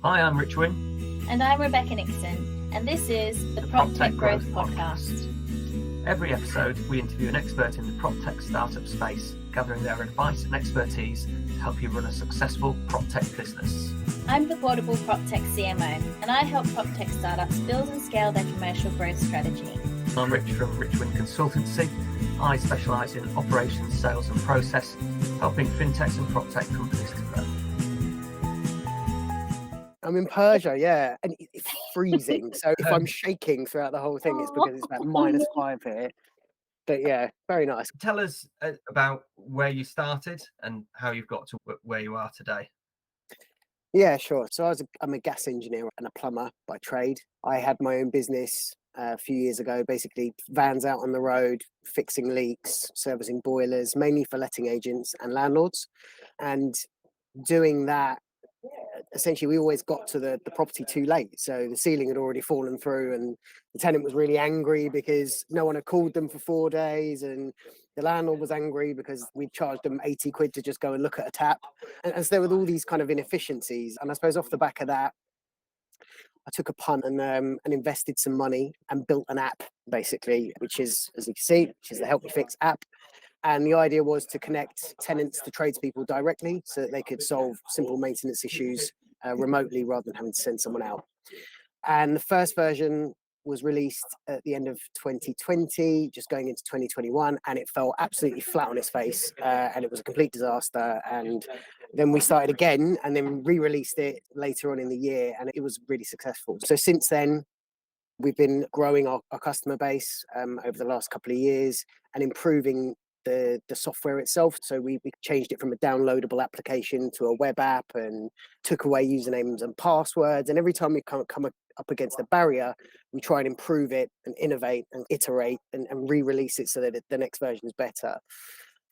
Hi, I'm Rich Wynn. And I'm Rebecca Nixon, and this is the PropTech Growth Podcast. Every episode, we interview an expert in the PropTech startup space, gathering their advice and expertise to help you run a successful PropTech business. I'm the Portable PropTech CMO, and I help PropTech startups build and scale their commercial growth strategy. I'm Rich from Rich Wynn Consultancy. I specialise in operations, sales and process, helping fintechs and PropTech companies to grow. I'm in Persia, yeah, and it's freezing. So if I'm shaking throughout the whole thing, it's because it's about -5 here. But yeah, very nice. Tell us about where you started and how you've got to where you are today. Yeah, sure. So I'm a gas engineer and a plumber by trade. I had my own business a few years ago, basically vans out on the road, fixing leaks, servicing boilers, mainly for letting agents and landlords. And doing that, essentially we always got to the property too late. So the ceiling had already fallen through and the tenant was really angry because no one had called them for 4 days, and the landlord was angry because we charged them 80 quid to just go and look at a tap. And so there were all these kind of inefficiencies. And I suppose off the back of that, I took a punt and invested some money and built an app, basically, which is, as you can see, which is the Help Me Fix app. And the idea was to connect tenants to tradespeople directly so that they could solve simple maintenance issues remotely rather than having to send someone out. And the first version was released at the end of 2020, just going into 2021, and it fell absolutely flat on its face, and it was a complete disaster. And then we started again and then re-released it later on in the year, and it was really successful. So since then, we've been growing our customer base over the last couple of years and improving the software itself. So we changed it from a downloadable application to a web app and took away usernames and passwords. And every time we come up against a barrier, we try and improve it and innovate and iterate and re-release it so that the next version is better.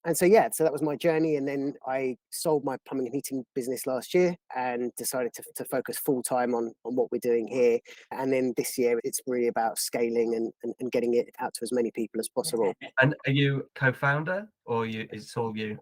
And so, yeah, so that was my journey. And then I sold my plumbing and heating business last year and decided to focus full time on what we're doing here. And then this year, it's really about scaling and getting it out to as many people as possible. And are you co-founder or it's all you?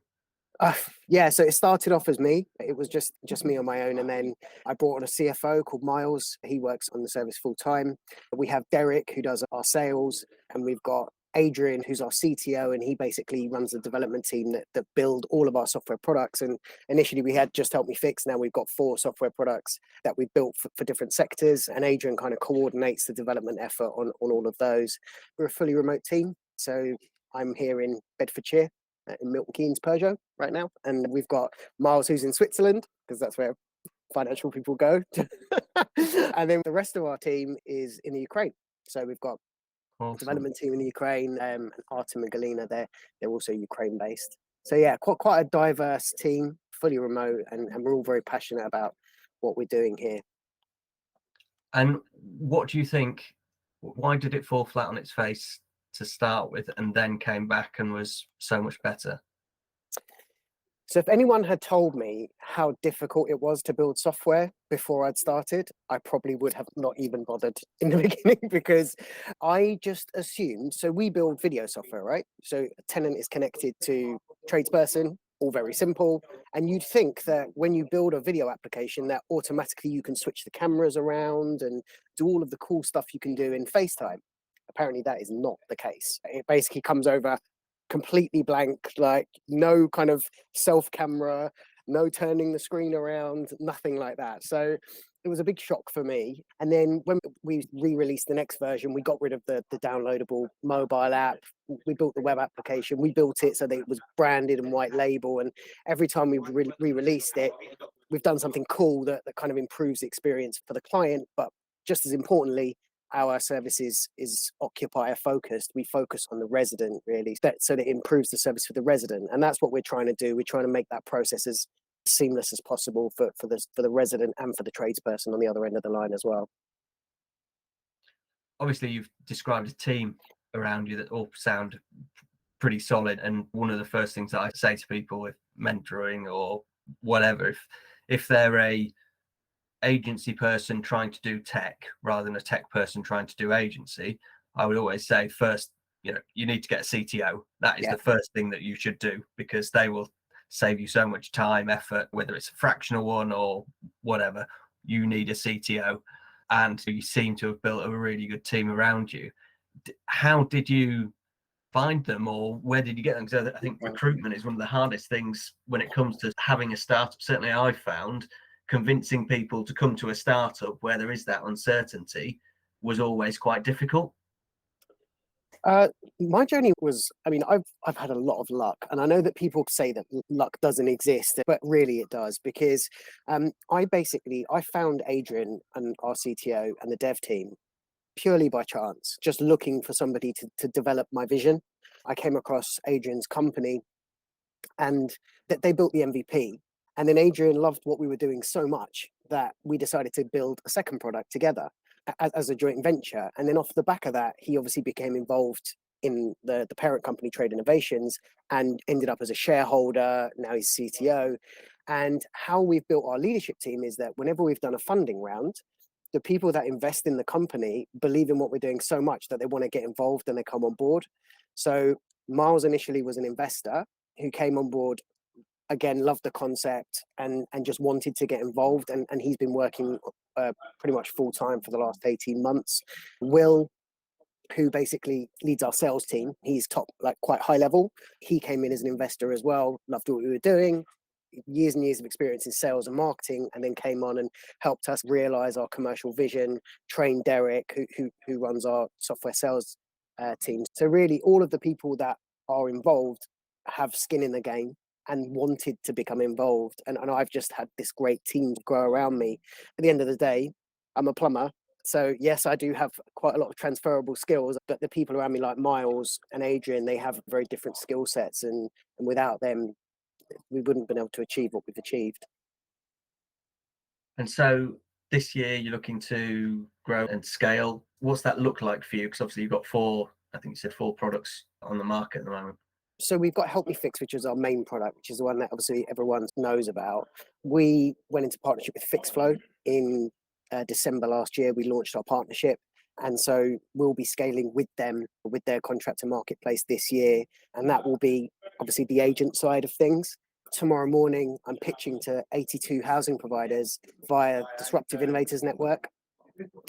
Yeah, so it started off as me. It was just me on my own. And then I brought on a CFO called Miles. He works on the service full time. We have Derek, who does our sales, and we've got Adrian, who's our CTO, and he basically runs the development team that build all of our software products. And initially we had just Help Me Fix. Now we've got 4 software products that we've built for different sectors, and Adrian kind of coordinates the development effort on all of those. We're a fully remote team. So I'm here in Bedfordshire, in Milton Keynes, Persia right now. And we've got Miles, who's in Switzerland, because that's where financial people go. And then the rest of our team is in the Ukraine. So we've got awesome. Development team in Ukraine, and Artem and Galina, they're also Ukraine based. So yeah, quite a diverse team, fully remote, and we're all very passionate about what we're doing here. And what do you think, why did it fall flat on its face to start with and then came back and was so much better? So if anyone had told me how difficult it was to build software before I'd started, I probably would have not even bothered in the beginning, because I just assumed, so we build video software, right? So a tenant is connected to tradesperson, all very simple. And you'd think that when you build a video application that automatically you can switch the cameras around and do all of the cool stuff you can do in FaceTime. Apparently that is not the case. It basically comes over completely blank, like no kind of self camera, no turning the screen around, nothing like that. So it was a big shock for me. And then when we re-released the next version, we got rid of the downloadable mobile app. We built the web application. We built it so that it was branded and white label. And every time we re-released it, we've done something cool that kind of improves the experience for the client. But just as importantly, our service is occupier focused. We focus on the resident, really, so that it improves the service for the resident. And that's what we're trying to do. We're trying to make that process as seamless as possible for the resident and for the tradesperson on the other end of the line as well. Obviously, you've described a team around you that all sound pretty solid. And one of the first things that I say to people with mentoring or whatever, if they're a agency person trying to do tech rather than a tech person trying to do agency, I would always say first, you need to get a CTO. That is the first thing that you should do, because they will save you so much time, effort, whether it's a fractional one or whatever. you need a CTO, and you seem to have built a really good team around you. How did you find them, or where did you get them? Because I think recruitment is one of the hardest things when it comes to having a startup. Certainly I found convincing people to come to a startup where there is that uncertainty was always quite difficult. My journey was, I mean, I've had a lot of luck, and I know that people say that luck doesn't exist, but really it does, because I found Adrian and our CTO and the dev team purely by chance, just looking for somebody to develop my vision. I came across Adrian's company, and that they built the MVP. And then Adrian loved what we were doing so much that we decided to build a second product together as a joint venture. And then off the back of that, he obviously became involved in the parent company, Trade Innovations, and ended up as a shareholder. Now he's CTO. And how we've built our leadership team is that whenever we've done a funding round, the people that invest in the company believe in what we're doing so much that they want to get involved and they come on board. So Miles initially was an investor who came on board, again, loved the concept and just wanted to get involved. And he's been working pretty much full time for the last 18 months. Will, who basically leads our sales team, he's top, like quite high level. He came in as an investor as well, loved what we were doing, years and years of experience in sales and marketing, and then came on and helped us realize our commercial vision, trained Derek, who runs our software sales team. So really all of the people that are involved have skin in the game and wanted to become involved. And I've just had this great team grow around me. At the end of the day, I'm a plumber. So yes, I do have quite a lot of transferable skills, but the people around me like Miles and Adrian, they have very different skill sets. And without them, we wouldn't have been able to achieve what we've achieved. And so this year you're looking to grow and scale. What's that look like for you? Because obviously you've got four products on the market at the moment. So we've got Help Me Fix, which is our main product, which is the one that obviously everyone knows about. We went into partnership with FixFlow in December last year. We launched our partnership. And so we'll be scaling with them, with their contractor marketplace this year. And that will be obviously the agent side of things. Tomorrow morning, I'm pitching to 82 housing providers via Disruptive Innovators Network.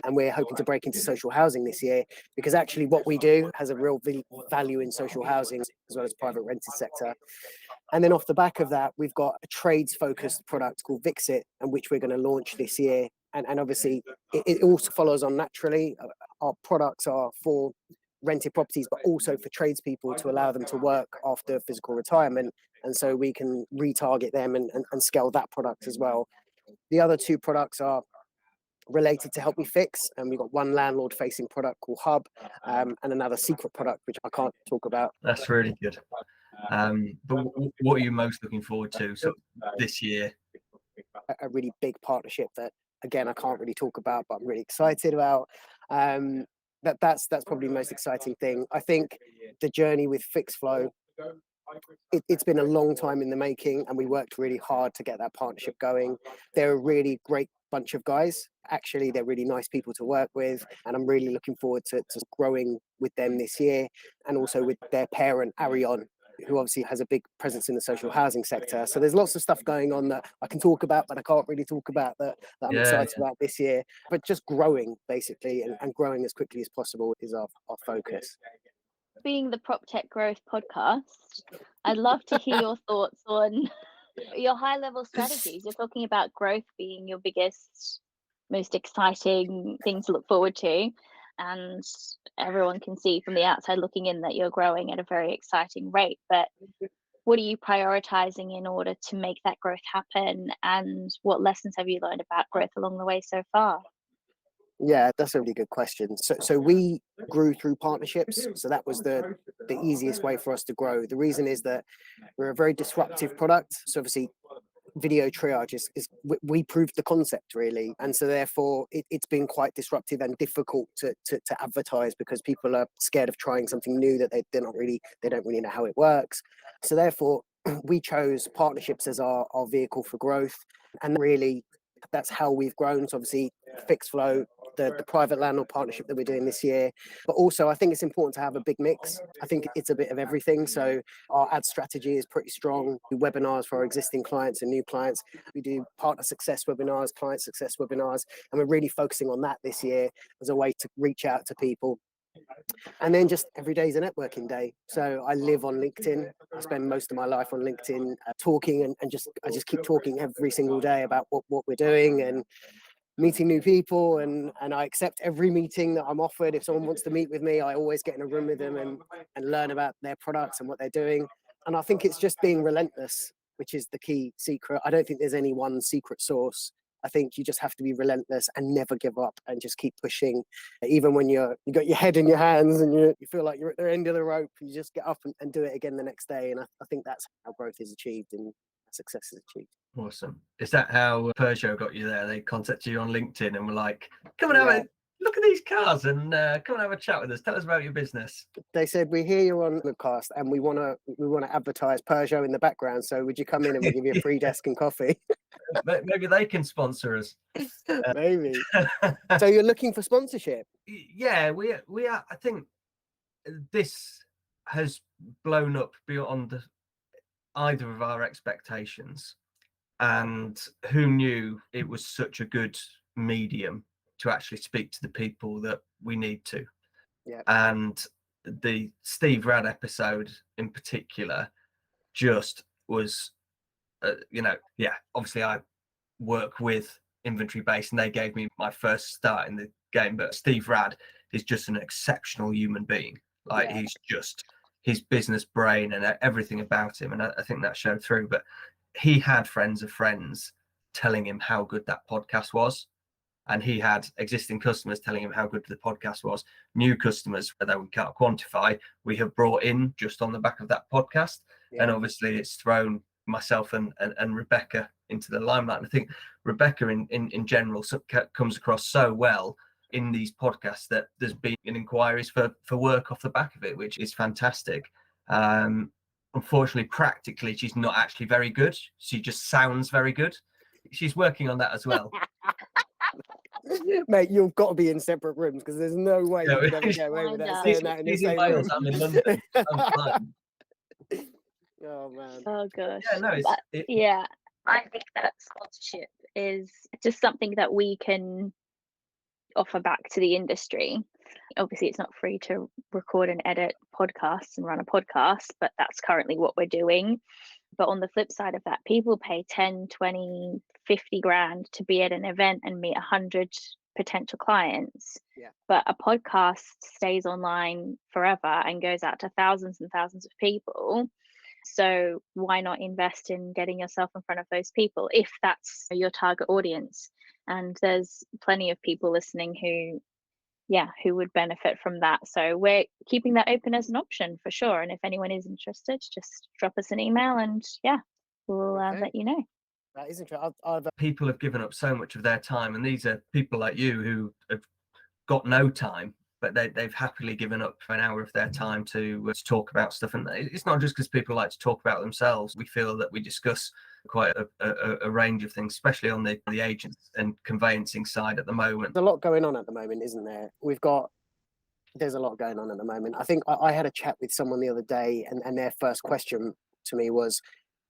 And we're hoping to break into social housing this year, because actually what we do has a real value in social housing as well as private rented sector. And then off the back of that, we've got a trades focused product called Vixit, and which we're going to launch this year. And obviously it also follows on naturally. Our products are for rented properties, but also for tradespeople to allow them to work after physical retirement. And so we can retarget them and scale that product as well. The other two products are related to Help Me Fix, and we've got one landlord facing product called Hub, and another secret product which I can't talk about. That's really good. But what are you most looking forward to this year? A really big partnership that, again, I can't really talk about, but I'm really excited about. That's probably the most exciting thing. I think the journey with FixFlow, it's been a long time in the making, and we worked really hard to get that partnership going. They're a really great bunch of guys. Actually, they're really nice people to work with, and I'm really looking forward to growing with them this year, and also with their parent, Arion, who obviously has a big presence in the social housing sector. So there's lots of stuff going on that I can talk about, but I can't really talk about that I'm excited about this year. But just growing, basically, and growing as quickly as possible is our focus. Being the PropTech Growth Podcast, I'd love to hear your thoughts on your high-level strategies. You're talking about growth being your biggest, most exciting thing to look forward to. And everyone can see from the outside looking in that you're growing at a very exciting rate. But what are you prioritizing in order to make that growth happen? And what lessons have you learned about growth along the way so far? Yeah, that's a really good question. So we grew through partnerships. So that was the easiest way for us to grow. The reason is that we're a very disruptive product. So obviously video triage is we proved the concept really. And so therefore it's been quite disruptive and difficult to advertise, because people are scared of trying something new that they don't really know how it works. So therefore we chose partnerships as our vehicle for growth. And really that's how we've grown. So obviously FixFlow, the private landlord partnership that we're doing this year. But also, I think it's important to have a big mix. I think it's a bit of everything. So our ad strategy is pretty strong. We do webinars for our existing clients and new clients. We do partner success webinars, client success webinars, and we're really focusing on that this year as a way to reach out to people. And then just every day is a networking day. So I live on LinkedIn. I spend most of my life on LinkedIn talking and I just keep talking every single day about what we're doing and meeting new people. And I accept every meeting that I'm offered. If someone wants to meet with me, I always get in a room with them and learn about their products and what they're doing. And I think it's just being relentless, which is the key secret. I don't think there's any one secret sauce. I think you just have to be relentless and never give up and just keep pushing. Even when you got your head in your hands and you feel like you're at the end of the rope, you just get up and do it again the next day. And I think that's how growth is achieved and success is achieved. Awesome. Is that how Peugeot got you there? They contacted you on LinkedIn and were like, come and have a look at these cars and come and have a chat with us. Tell us about your business. They said, we hear you on the podcast and we want to advertise Peugeot in the background. So would you come in and we'll give you a free desk and coffee? Maybe they can sponsor us. Maybe. So you're looking for sponsorship? Yeah, we are. I think this has blown up beyond either of our expectations. And who knew it was such a good medium to actually speak to the people that we need to. Yeah. And the Steve Rad episode in particular just was, obviously I work with Inventory Base and they gave me my first start in the game, but Steve Rad is just an exceptional human being. Like he's just his business brain and everything about him. And I think that showed through, but he had friends of friends telling him how good that podcast was. And he had existing customers telling him how good the podcast was. New customers that we can't quantify, we have brought in just on the back of that podcast. Yeah. And obviously it's thrown myself and Rebecca into the limelight. And I think Rebecca in general comes across so well in these podcasts that there's been inquiries for work off the back of it, which is fantastic. Unfortunately, practically, she's not actually very good. She just sounds very good. She's working on that as well. Mate, you've got to be in separate rooms because there's no way you can ever get away with that. Saying that in the same room. I'm in London. I'm fine. Oh man. Oh gosh. Yeah, no, I think that sponsorship is just something that we can offer back to the industry. Obviously, it's not free to record and edit podcasts and run a podcast, but that's currently what we're doing. But on the flip side of that, people pay 10, 20, 50 grand to be at an event and meet 100 potential clients. Yeah. But a podcast stays online forever and goes out to thousands and thousands of people. So why not invest in getting yourself in front of those people if that's your target audience? And there's plenty of people listening who would benefit from that. So we're keeping that open as an option for sure. And if anyone is interested, just drop us an email and we'll let you know. That is interesting. People have given up so much of their time, and these are people like you who have got no time, but they've happily given up an hour of their time to talk about stuff. And it's not just because people like to talk about themselves. We feel that we discuss quite a range of things, especially on the agents and conveyancing side at the moment. There's a lot going on at the moment, isn't there? There's a lot going on at the moment. I think I had a chat with someone the other day and their first question to me was,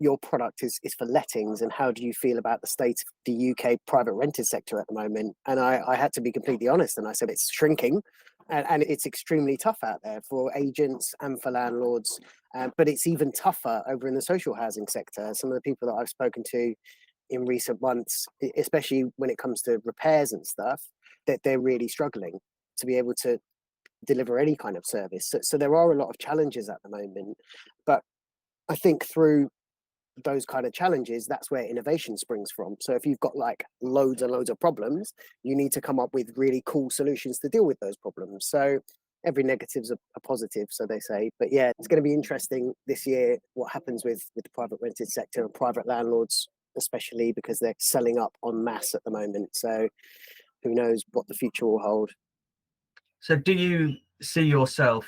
your product is for lettings, and how do you feel about the state of the UK private rented sector at the moment? And I had to be completely honest, and I said it's shrinking and it's extremely tough out there for agents and for landlords, but it's even tougher over in the social housing sector. Some of the people that I've spoken to in recent months, especially when it comes to repairs and stuff, that they're really struggling to be able to deliver any kind of service. So there are a lot of challenges at the moment, but I think through those kind of challenges, that's where innovation springs from. So if you've got like loads and loads of problems, you need to come up with really cool solutions to deal with those problems. So every negative's a positive, so they say. But yeah, it's going to be interesting this year what happens with the private rented sector and private landlords, especially because they're selling up en masse at the moment. So who knows what the future will hold. So do you see yourself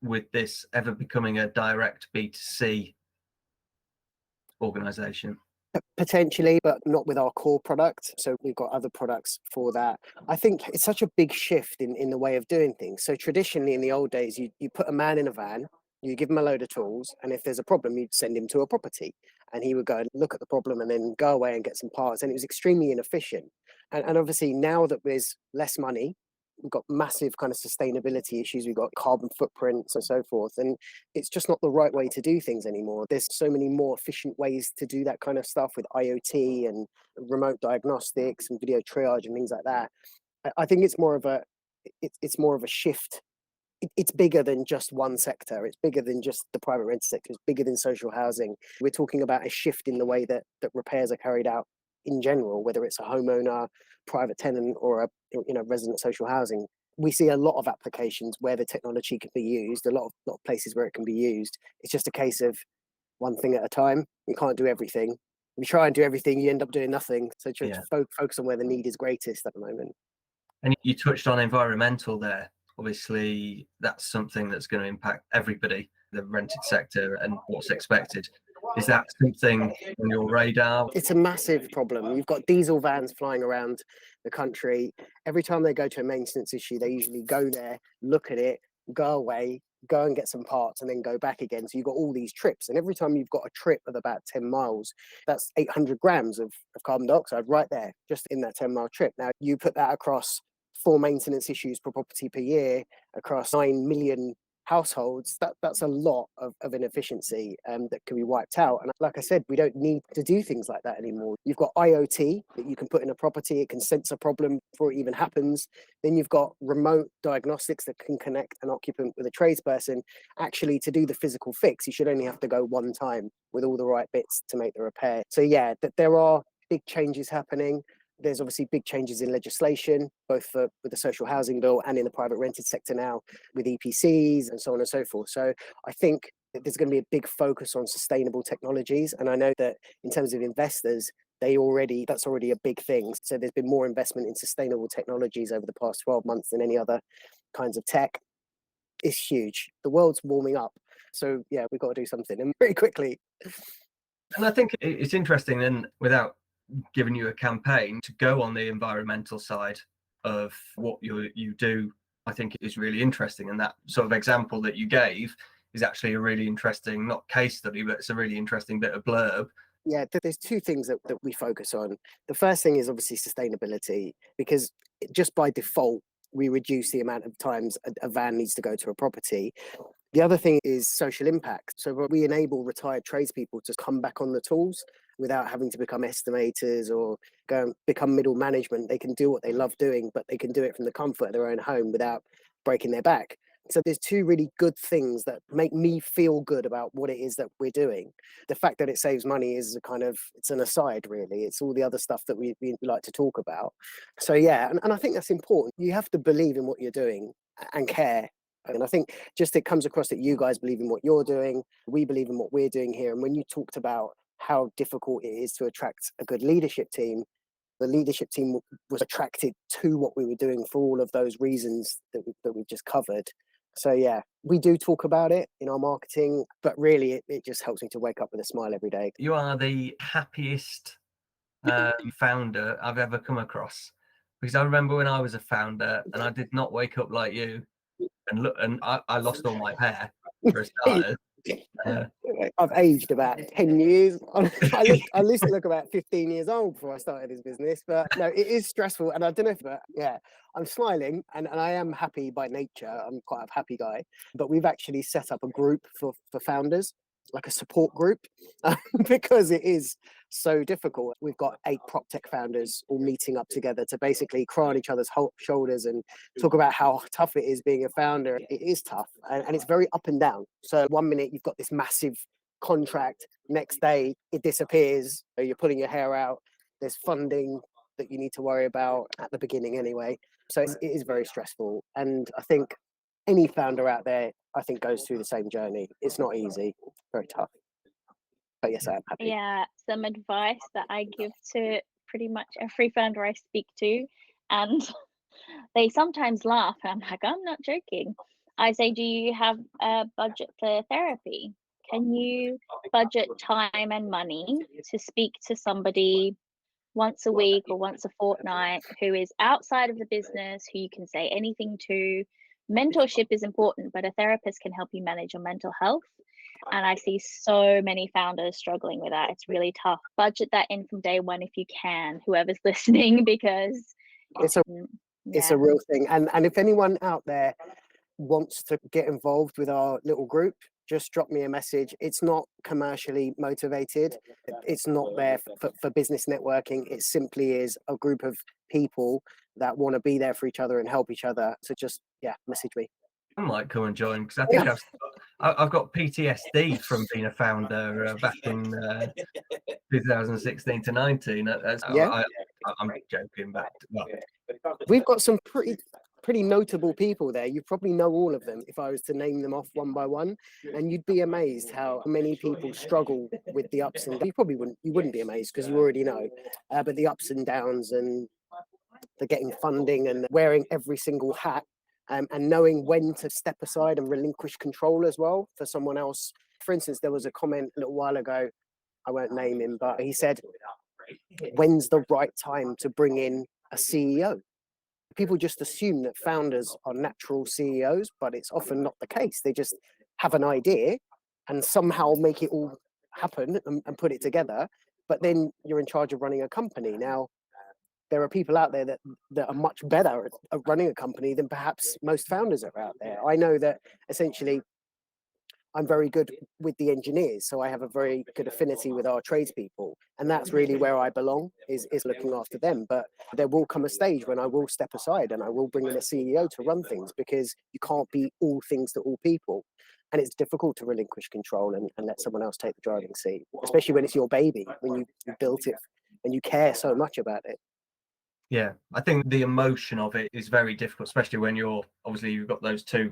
with this ever becoming a direct B2C organization? Potentially, but not with our core product. So we've got other products for that. I think it's such a big shift in the way of doing things. So traditionally in the old days, you put a man in a van, you give him a load of tools, and if there's a problem, you'd send him to a property. And he would go and look at the problem and then go away and get some parts. And it was extremely inefficient. And obviously now that there's less money, we've got massive kind of sustainability issues, we've got carbon footprints and so forth, and it's just not the right way to do things anymore. There's so many more efficient ways to do that kind of stuff with IoT and remote diagnostics and video triage and things like that. I think it's more of a shift. It's bigger than just one sector. It's bigger than just the private rented sector. It's bigger than social housing. We're talking about a shift in the way that repairs are carried out in general, whether it's a homeowner, private tenant, or a resident social housing. We see a lot of applications where the technology can be used, a lot of places where it can be used. It's just a case of one thing at a time. You can't do everything. If you try and do everything, you end up doing nothing. So just focus on where the need is greatest at the moment. And you touched on environmental there. Obviously, that's something that's going to impact everybody, the rented sector, and what's expected. Is that something on your radar? It's a massive problem. You've got diesel vans flying around the country. Every time they go to a maintenance issue, they usually go there, look at it, go away, go and get some parts, and then go back again. So you've got all these trips. And every time you've got a trip of about 10 miles, that's 800 grams of carbon dioxide right there, just in that 10-mile trip. Now, you put that across 4 maintenance issues per property per year, across 9 million households, that's a lot of inefficiency that can be wiped out. And like I said, we don't need to do things like that anymore. You've got IoT that you can put in a property, it can sense a problem before it even happens. Then you've got remote diagnostics that can connect an occupant with a tradesperson. Actually, to do the physical fix, you should only have to go one time with all the right bits to make the repair. So yeah, there are big changes happening. There's obviously big changes in legislation, both with the social housing bill and in the private rented sector now, with EPCs and so on and so forth. So I think that there's going to be a big focus on sustainable technologies. And I know that in terms of investors, that's already a big thing. So there's been more investment in sustainable technologies over the past 12 months than any other kinds of tech. It's huge. The world's warming up. So yeah, we've got to do something, and very quickly. And I think it's interesting then, without giving you a campaign, to go on the environmental side of what you do. I think it is really interesting, and that sort of example that you gave is actually a really interesting, not case study, but it's a really interesting bit of blurb. Yeah, there's 2 things that we focus on. The first thing is obviously sustainability, because just by default we reduce the amount of times a van needs to go to a property. The other thing is social impact. So we enable retired tradespeople to come back on the tools without having to become estimators or go and become middle management. They can do what they love doing, but they can do it from the comfort of their own home without breaking their back. So there's 2 really good things that make me feel good about what it is that we're doing. The fact that it saves money is it's an aside, really. It's all the other stuff that we like to talk about. So yeah, and I think that's important. You have to believe in what you're doing and care. And I think just it comes across that you guys believe in what you're doing. We believe in what we're doing here. And when you talked about how difficult it is to attract a good leadership team, the leadership team was attracted to what we were doing for all of those reasons that we've just covered. So yeah, we do talk about it in our marketing, but really it just helps me to wake up with a smile every day. You are the happiest founder I've ever come across, because I remember when I was a founder and I did not wake up like you, and I lost all my hair for a starter. I've aged about 10 years. I used to look about 15 years old before I started this business, but no, it is stressful. And I don't know if, but yeah, I'm smiling and I am happy by nature. I'm quite a happy guy, but we've actually set up a group for founders, like a support group, because it is so difficult. We've got 8 PropTech founders all meeting up together to basically cry on each other's shoulders and talk about how tough it is being a founder. It is tough, and it's very up and down. So one minute you've got this massive contract, next day it disappears, you're pulling your hair out, there's funding that you need to worry about at the beginning anyway. So it is very stressful, and I think any founder out there, I think, goes through the same journey. It's not easy, very tough. But yes, I am happy. Yeah, some advice that I give to pretty much every founder I speak to, and they sometimes laugh, and I'm like, I'm not joking. I say, do you have a budget for therapy? Can you budget time and money to speak to somebody once a week or once a fortnight who is outside of the business, who you can say anything to? Mentorship is important, but a therapist can help you manage your mental health. And I see so many founders struggling with that. It's really tough. Budget that in from day one if you can, whoever's listening, because It's a real thing. And if anyone out there wants to get involved with our little group, just drop me a message. It's not commercially motivated. It's not there for business networking. It simply is a group of people that want to be there for each other and help each other. So just, message me. I might come and join, because I think I've got PTSD from being a founder back in 2016 to 19. I'm joking, but we've got some pretty notable people there. You probably know all of them if I was to name them off one by one, and you'd be amazed how many people struggle with the ups and downs. You wouldn't be amazed because you already know, but the ups and downs and the getting funding and wearing every single hat, and knowing when to step aside and relinquish control as well for someone else. For instance, there was a comment a little while ago, I won't name him, but he said, when's the right time to bring in a CEO? People just assume that founders are natural CEOs, but it's often not the case. They just have an idea and somehow make it all happen and put it together. But then you're in charge of running a company. Now, there are people out there that are much better at running a company than perhaps most founders are out there. I know that essentially I'm very good with the engineers, so I have a very good affinity with our tradespeople, and that's really where I belong, is looking after them. But there will come a stage when I will step aside and I will bring in a CEO to run things, because you can't be all things to all people, and it's difficult to relinquish control and let someone else take the driving seat, especially when it's your baby, when you built it and you care so much about it. Yeah, I think the emotion of it is very difficult, especially when you've got those two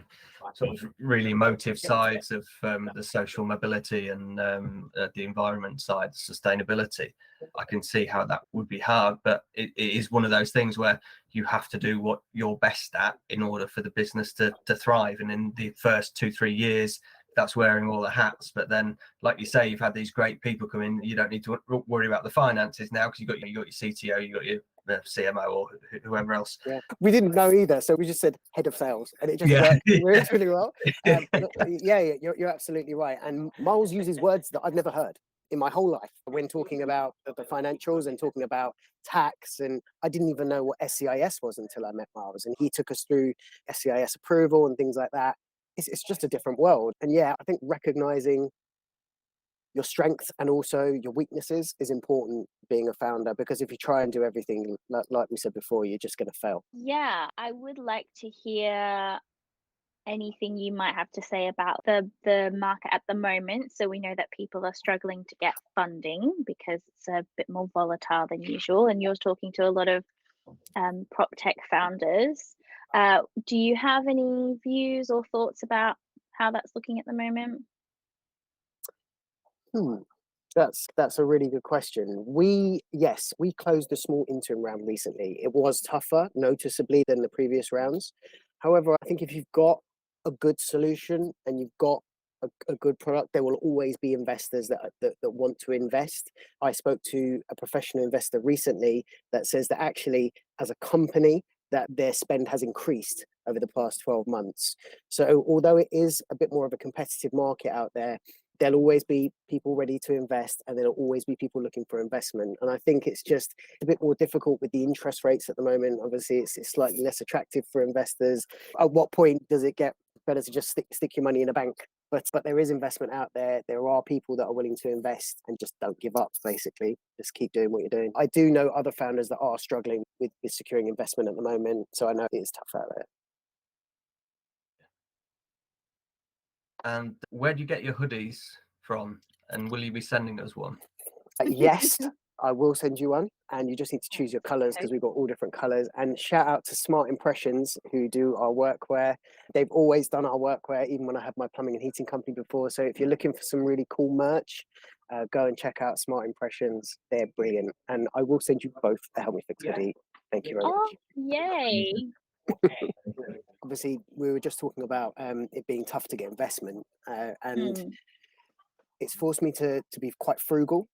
sort of really emotive sides of the social mobility and the environment side, sustainability. I can see how that would be hard, but it is one of those things where you have to do what you're best at in order for the business to thrive. And in the first 2-3 years, that's wearing all the hats. But then, like you say, you've had these great people come in. You don't need to worry about the finances now, because you got your CTO, you got your CMO or whoever else. Yeah, we didn't know either, so we just said head of sales, and it just worked really well. You're absolutely right. And Miles uses words that I've never heard in my whole life when talking about the financials and talking about tax. And I didn't even know what SCIS was until I met Miles, and he took us through SCIS approval and things like that. It's just a different world. And I think recognizing your strengths and also your weaknesses is important being a founder, because if you try and do everything, like we said before, you're just going to fail. Yeah, I would like to hear anything you might have to say about the market at the moment. So we know that people are struggling to get funding because it's a bit more volatile than usual, and you're talking to a lot of PropTech founders. Do you have any views or thoughts about how that's looking at the moment? That's a really good question. We closed a small interim round recently. It was tougher, noticeably, than the previous rounds. However, I think if you've got a good solution and you've got a good product, there will always be investors that want to invest. I spoke to a professional investor recently that says that actually, as a company, that their spend has increased over the past 12 months. So although it is a bit more of a competitive market out there, there'll always be people ready to invest, and there'll always be people looking for investment. And I think it's just a bit more difficult with the interest rates at the moment. Obviously, it's slightly less attractive for investors. At what point does it get better to just stick your money in a bank? But there is investment out there. There are people that are willing to invest, and just don't give up, basically. Just keep doing what you're doing. I do know other founders that are struggling with securing investment at the moment, so I know it is tough out there. And where do you get your hoodies from? And will you be sending us one? Yes, I will send you one, and you just need to choose your colours, because we've got all different colours. And shout out to Smart Impressions, who do our workwear. They've always done our workwear, even when I had my plumbing and heating company before. So if you're looking for some really cool merch, go and check out Smart Impressions. They're brilliant. And I will send you both a Help Me Fix hoodie. Thank you very much. Yay. Obviously, we were just talking about it being tough to get investment, and it's forced me to be quite frugal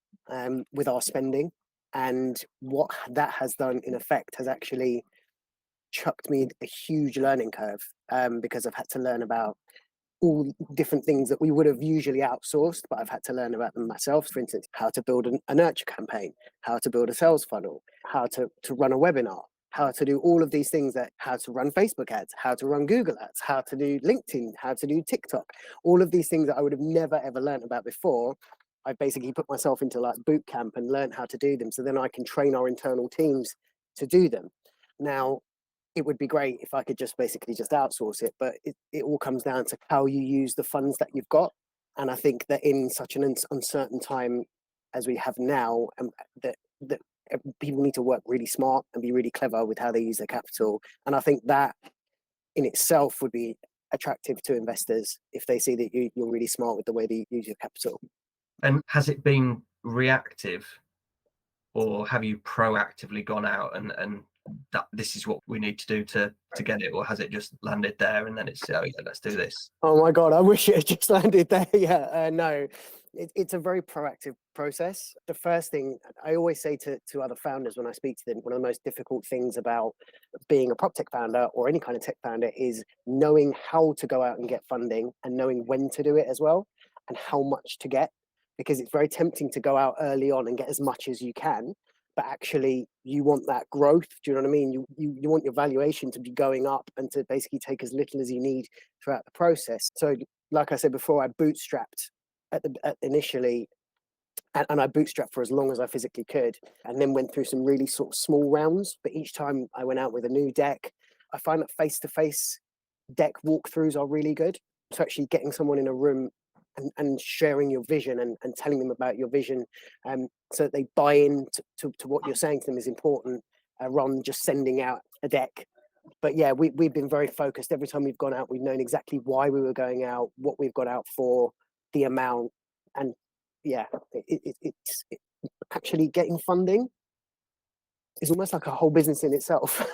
with our spending. And what that has done in effect has actually chucked me a huge learning curve, because I've had to learn about all different things that we would have usually outsourced, but I've had to learn about them myself. For instance, how to build a nurture campaign, how to build a sales funnel, how to run a webinar, how to do all of these things, how to run Facebook ads, how to run Google ads, how to do LinkedIn, how to do TikTok, all of these things that I would have never ever learned about before. I've basically put myself into like boot camp and learned how to do them, so then I can train our internal teams to do them. Now, it would be great if I could just basically just outsource it, but it all comes down to how you use the funds that you've got. And I think that in such an uncertain time as we have now, that people need to work really smart and be really clever with how they use their capital. And I think that in itself would be attractive to investors if they see that you're really smart with the way that you use your capital. And has it been reactive, or have you proactively gone out and that this is what we need to do to get it, or has it just landed there and then it's oh yeah, let's do this? Oh my god, I wish it had just landed there. Yeah, no, it's a very proactive process. The first thing I always say to other founders when I speak to them, one of the most difficult things about being a PropTech founder or any kind of tech founder is knowing how to go out and get funding and knowing when to do it as well, and how much to get, because it's very tempting to go out early on and get as much as you can, but actually you want that growth. Do you know what I mean? You want your valuation to be going up and to basically take as little as you need throughout the process. So like I said before, I bootstrapped initially, and I bootstrapped for as long as I physically could, and then went through some really sort of small rounds. But each time I went out with a new deck, I find that face-to-face deck walkthroughs are really good. So actually getting someone in a room and sharing your vision and telling them about your vision, so that they buy in to what you're saying to them is important, rather than just sending out a deck. But yeah, we've been very focused. Every time we've gone out, we've known exactly why we were going out, what we've gone out for, the amount. And yeah, it's actually getting funding is almost like a whole business in itself.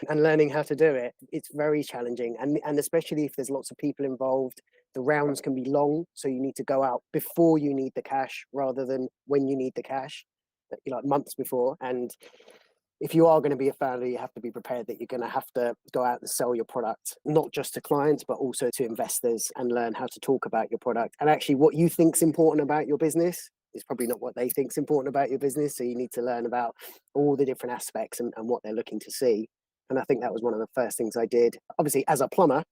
And learning how to do it, it's very challenging, and especially if there's lots of people involved, the rounds can be long, so you need to go out before you need the cash rather than when you need the cash, like months before. And if you are going to be a founder, you have to be prepared that you're going to have to go out and sell your product, not just to clients but also to investors, and learn how to talk about your product. And actually what you think's important about your business is probably not what they think's important about your business, so you need to learn about all the different aspects and what they're looking to see. And I think that was one of the first things I did. Obviously, as a plumber,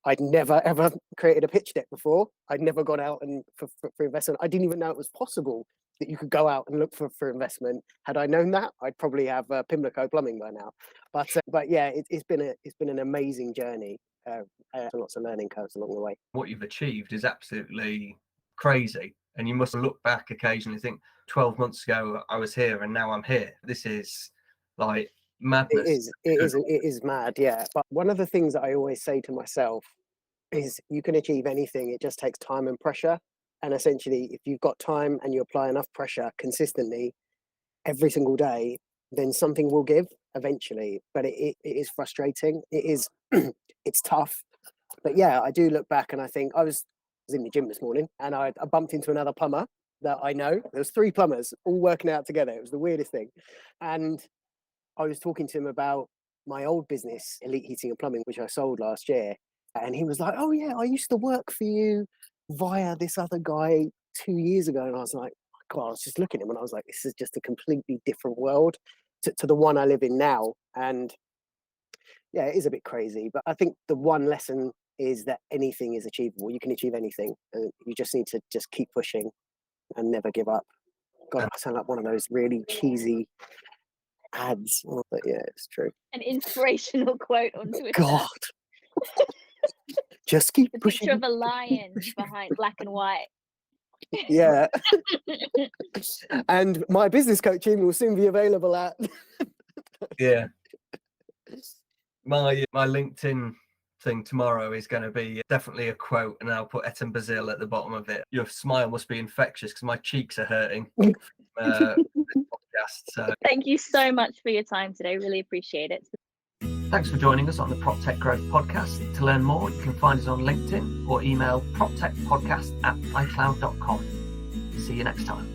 I'd never, ever created a pitch deck before. I'd never gone out and for investment. I didn't even know it was possible that you could go out and look for investment. Had I known that, I'd probably have Pimlico Plumbing by now. But yeah, it's been an amazing journey. Lots of learning curves along the way. What you've achieved is absolutely crazy. And you must look back occasionally and think, 12 months ago, I was here and now I'm here. This is like madness. It is mad, yeah. But one of the things that I always say to myself is you can achieve anything. It just takes time and pressure. And essentially, if you've got time and you apply enough pressure consistently every single day, then something will give eventually. But it is frustrating. It is, it's tough. But yeah, I do look back and I think I was in the gym this morning and I bumped into another plumber that I know. There was 3 plumbers all working out together. It was the weirdest thing. And I was talking to him about my old business, Elite Heating and Plumbing, which I sold last year. And he was like, oh yeah, I used to work for you via this other guy 2 years ago. And I was like, God, I was just looking at him and I was like, this is just a completely different world to the one I live in now. And yeah, it is a bit crazy. But I think the one lesson is that anything is achievable. You can achieve anything. And you just need to just keep pushing and never give up. God, I sound like one of those really cheesy ads. But yeah, it's true. An inspirational quote on Twitter. God. Just keep The pushing. picture of a lion behind black and white. Yeah. And my business coaching will soon be available at. Yeah. My LinkedIn thing tomorrow is going to be definitely a quote, and I'll put Ettan Bazil at the bottom of it. Your smile must be infectious because my cheeks are hurting. Podcast, so. Thank you so much for your time today. Really appreciate it. Thanks for joining us on the PropTech Growth Podcast. To learn more, you can find us on LinkedIn or email proptechpodcast@icloud.com. See you next time.